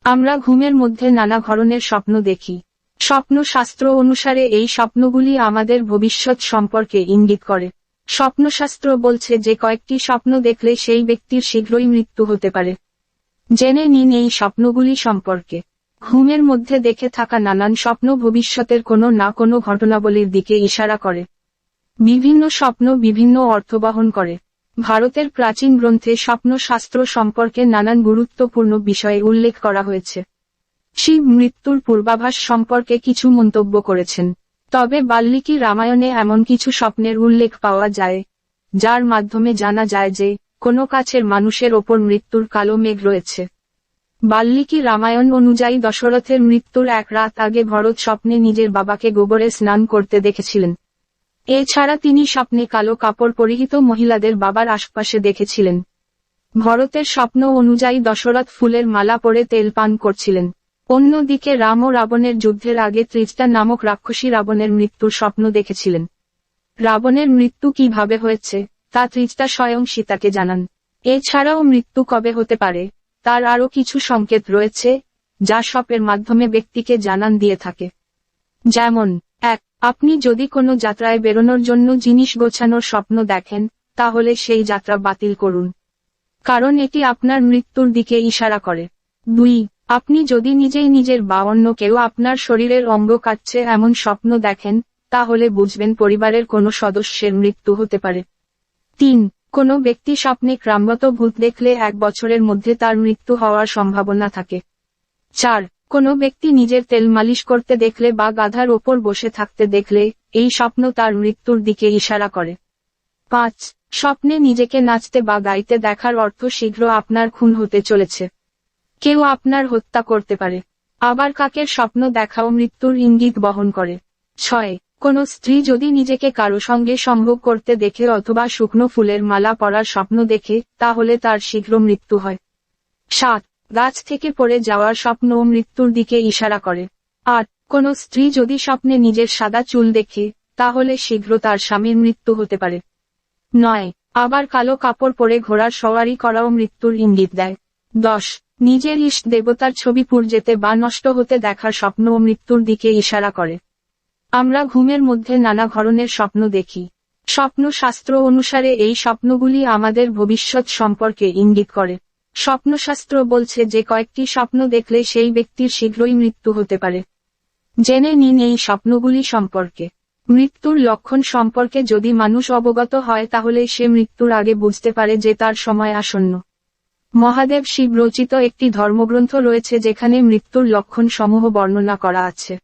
আমরা ঘুমের মধ্যে নানা ধরনের স্বপ্ন দেখি। স্বপ্নশাস্ত্র অনুসারে এই স্বপ্নগুলি আমাদের ভবিষ্যৎ সম্পর্কে ইঙ্গিত করে। স্বপ্নশাস্ত্র বলছে যে কয়েকটি স্বপ্ন দেখলে সেই ব্যক্তির শীঘ্রই মৃত্যু হতে পারে। জেনে নিন এই স্বপ্নগুলি সম্পর্কে। ঘুমের মধ্যে দেখে থাকা নানান স্বপ্ন ভবিষ্যতের কোনো না কোনো ঘটনাবলীর দিকে ইশারা করে। বিভিন্ন স্বপ্ন বিভিন্ন অর্থ বহন করে। ভারতের প্রাচীন গ্রন্থে স্বপ্নশাস্ত্র সম্পর্কে নানান গুরুত্বপূর্ণ বিষয়ে উল্লেখ করা হয়েছে। শিব মৃত্যুর পূর্বাভাস সম্পর্কে কিছু মন্তব্য করেছেন। তবে বাল্মীকি রামায়ণে এমন কিছু স্বপ্নের উল্লেখ পাওয়া যায়, যার মাধ্যমে জানা যায় যে কোনো কাছের মানুষের ওপর মৃত্যুর কালো মেঘ রয়েছে। বাল্মীকি রামায়ণ অনুযায়ী দশরথের মৃত্যুর এক রাত আগে ভরত স্বপ্নে নিজের বাবাকে গোবরে স্নান করতে দেখেছিলেন। এছাড়া তিনি স্বপ্নে কালো কাপড় পরিহিত মহিলাদের বাবার আশপাশে দেখেছিলেন। ভরতের স্বপ্ন অনুযায়ী দশরথ ফুলের মালা পরে তেল পান করছিলেন। অন্যদিকে রাম ও রাবণের যুদ্ধের আগে ত্রিজটা নামক রাক্ষসী রাবণের মৃত্যুর স্বপ্ন দেখেছিলেন। রাবণের মৃত্যু কিভাবে হয়েছে তা ত্রিজটা স্বয়ং সীতাকে জানান। এছাড়াও মৃত্যু কবে হতে পারে তার আরও কিছু সংকেত রয়েছে, যা স্বপ্নের মাধ্যমে ব্যক্তিকে জানান দিয়ে থাকে। যেমন 1. আপনি যদি কোনো যাত্রায় বেরোনোর জন্য জিনিস গোছানোর স্বপ্ন দেখেন, তাহলে সেই যাত্রা বাতিল করুন, কারণ এটি আপনার মৃত্যুর দিকে ইশারা করে। 2. আপনি যদি নিজেই নিজের বা অন্য কেউ আপনার শরীরের অঙ্গ কাটছে এমন স্বপ্ন দেখেন, তাহলে বুঝবেন পরিবারের কোনো সদস্যের মৃত্যু হতে পারে। 3. কোনো ব্যক্তি স্বপ্নে ক্রামগত ভূত দেখলে 1 বছরের মধ্যে তার মৃত্যু হওয়ার সম্ভাবনা থাকে। 4. কোনো ব্যক্তি নিজের তেল মালিশ করতে দেখলে বা গাধার ওপর বসে থাকতে দেখলে এই স্বপ্ন তার মৃত্যুর দিকে ইশারা করে। 5. স্বপ্নে নিজেকে নাচতে বা গাইতে দেখার অর্থ শীঘ্র আপনার খুন হতে চলেছে। কেউ আপনার হত্যা করতে পারে। আবার কাকের স্বপ্ন দেখাও মৃত্যুর ইঙ্গিত বহন করে। 6. কোনো স্ত্রী যদি নিজেকে কারো সঙ্গে সম্ভোগ করতে দেখে অথবা শুকনো ফুলের মালা পরার স্বপ্ন দেখে, তাহলে তার শীঘ্র মৃত্যু হয়। 7. গাছ থেকে পড়ে যাওয়ার স্বপ্নও মৃত্যুর দিকে ইশারা করে। 8. কোনো স্ত্রী যদি স্বপ্নে নিজের সাদা চুল দেখে, তাহলে শীঘ্র তার স্বামীর মৃত্যু হতে পারে। 9. আবার কালো কাপড় পরে ঘোড়ার সওয়ারি করাও মৃত্যুর ইঙ্গিত দেয়। 10. নিজের ইষ্ট দেবতার ছবি পুড়ে যেতে বা নষ্ট হতে দেখার স্বপ্নও মৃত্যুর দিকে ইশারা করে। আমরা ঘুমের মধ্যে নানা ধরনের স্বপ্ন দেখি। স্বপ্নশাস্ত্র অনুসারে এই স্বপ্নগুলি আমাদের ভবিষ্যৎ সম্পর্কে ইঙ্গিত করে। স্বপ্নশাস্ত্র বলছে যে কয়েকটি স্বপ্ন দেখলে সেই ব্যক্তির শীঘ্রই মৃত্যু হতে পারে। জেনে নিন এই স্বপ্নগুলি সম্পর্কে। মৃত্যুর লক্ষণ সম্পর্কে যদি মানুষ অবগত হয় তাহলে সে মৃত্যুর আগে বুঝতে পারে যে তার সময় আসন্ন। মহাদেব শিব রচিত একটি ধর্মগ্রন্থ রয়েছে যেখানে মৃত্যুর লক্ষণ সমূহ বর্ণনা করা আছে।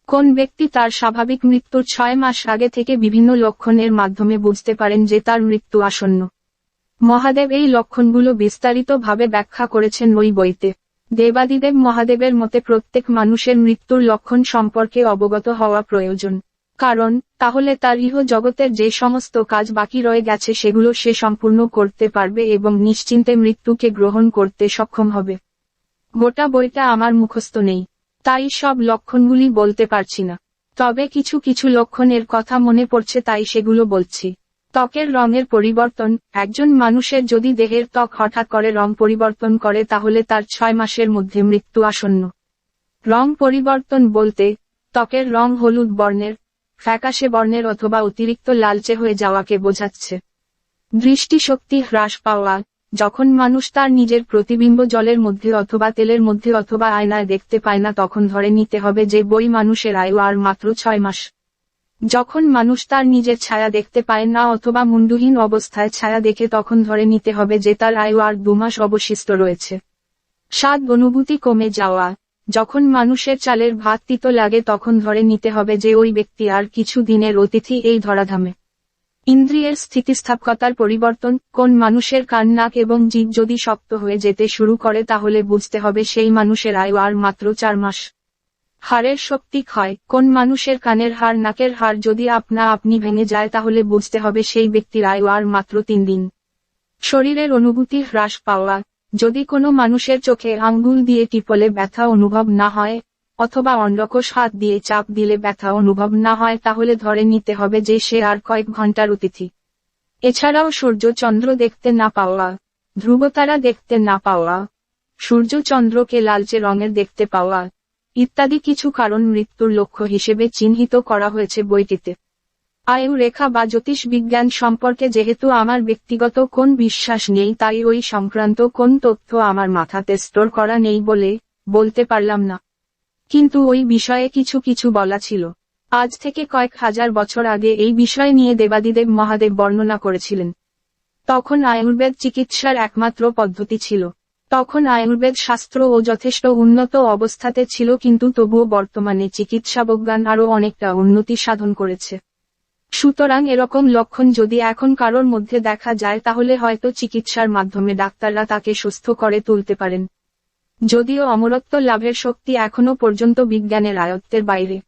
কোন ব্যক্তি তার স্বাভাবিক মৃত্যুর 6 মাস আগে থেকে বিভিন্ন লক্ষণের মাধ্যমে বুঝতে পারেন যে তার মৃত্যু আসন্ন। মহাদেব এই লক্ষণগুলো বিস্তারিতভাবে ব্যাখ্যা করেছেন ওই বইতে। দেবাদিদেব মহাদেবের মতে প্রত্যেক মানুষের মৃত্যুর লক্ষণ সম্পর্কে অবগত হওয়া প্রয়োজন, কারণ তাহলে তার ইহ জগতের যে সমস্ত কাজ বাকি রয়ে গেছে সেগুলো সে সম্পূর্ণ করতে পারবে এবং নিশ্চিন্তে মৃত্যুকে গ্রহণ করতে সক্ষম হবে। গোটা বইটা আমার মুখস্থ নেই, তাই সব লক্ষণগুলি বলতে পারছি না। তবে কিছু কিছু লক্ষণের কথা মনে পড়ছে তাই সেগুলো বলছি। ত্বকের রঙের পরিবর্তন। একজন মানুষের যদি দেহের ত্বক হঠাৎ করে রং পরিবর্তন করে তাহলে তার 6 মাসের মধ্যে মৃত্যু আসন্ন। রং পরিবর্তন বলতে ত্বকের রং হলুদ বর্ণের, ফ্যাকাশে বর্ণের অথবা অতিরিক্ত লালচে হয়ে যাওয়াকে বোঝাচ্ছে। দৃষ্টিশক্তি হ্রাস পাওয়া। যখন মানুষ তার নিজের প্রতিবিম্ব জলের মধ্যে অথবা তেলের মধ্যে অথবা আয়নায় দেখতে পায় না তখন ধরে নিতে হবে যে ওই মানুষের আয়ু আর মাত্র 6 মাস। যখন মানুষ তার নিজের ছায়া দেখতে পায় না অথবা মুন্ডুহীন অবস্থায় ছায়া দেখে তখন ধরে নিতে হবে যে তার আয়ু আর 2 মাস অবশিষ্ট রয়েছে। স্বাদ অনুভূতি কমে যাওয়া। যখন মানুষের চালের ভাত তিতো লাগে তখন ধরে নিতে হবে যে ওই ব্যক্তি আর কিছু দিনের অতিথি এই ধরাধামে। ইন্দ্রিয়ের স্থিতিস্থাপকতার পরিবর্তন। কোন মানুষের কান নাক এবং জিভ যদি শক্ত হয়ে যেতে শুরু করে তাহলে বুঝতে হবে সেই মানুষের আয়ু আর মাত্র 4 মাস। হাড়ের শক্তি ক্ষয়। কোন মানুষের কানের হাড় নাকের হাড় যদি আপনা আপনি ভেঙে যায় তাহলে বুঝতে হবে সেই ব্যক্তির আয়ু আর মাত্র 3 দিন। শরীরের অনুভূতি হ্রাস পাওয়া। যদি কোনো মানুষের চোখে আঙ্গুল দিয়ে টিপলে ব্যথা অনুভব না হয়, অথবা অন্ডকোষ হাত দিয়ে চাপ দিলে ব্যথা অনুভব না হয় তাহলে ধরে নিতে হবে যে সে আর কয়েক ঘন্টার অতিথি। এছাড়াও সূর্য চন্দ্র দেখতে না পাওয়া, ধ্রুবতারা দেখতে না পাওয়া, সূর্য চন্দ্রকে লালচে রঙের দেখতে পাওয়া ইত্যাদি কিছু কারণ মৃত্যুর লক্ষ্য হিসেবে চিহ্নিত করা হয়েছে বইটিতে। আয়ু রেখা বা জ্যোতিষ বিজ্ঞান সম্পর্কে যেহেতু আমার ব্যক্তিগত কোন বিশ্বাস নেই, তাই ওই সংক্রান্ত কোন তথ্য আমার মাথাতে স্টোর করা নেই বলে বলতে পারলাম না। কিন্তু ওই বিষয়ে কিছু কিছু বলা ছিল। আজ থেকে কয়েক হাজার বছর আগে এই বিষয় নিয়ে দেবাদিদেব মহাদেব বর্ণনা করেছিলেন। তখন আয়ুর্বেদ চিকিৎসার একমাত্র পদ্ধতি ছিল। তখন আয়ুর্বেদ শাস্ত্র ও যথেষ্ট উন্নত অবস্থাতে ছিল, কিন্তু তবুও বর্তমানে চিকিৎসাবিজ্ঞান আরও অনেকটা উন্নতি সাধন করেছে। সুতরাং এরকম লক্ষণ যদি এখন কারোর মধ্যে দেখা যায়, তাহলে হয়তো চিকিৎসার মাধ্যমে ডাক্তাররা তাকে সুস্থ করে তুলতে পারেন। যদিও অমরত্ব লাভের শক্তি এখনো পর্যন্ত বিজ্ঞানের আয়ত্তের বাইরে।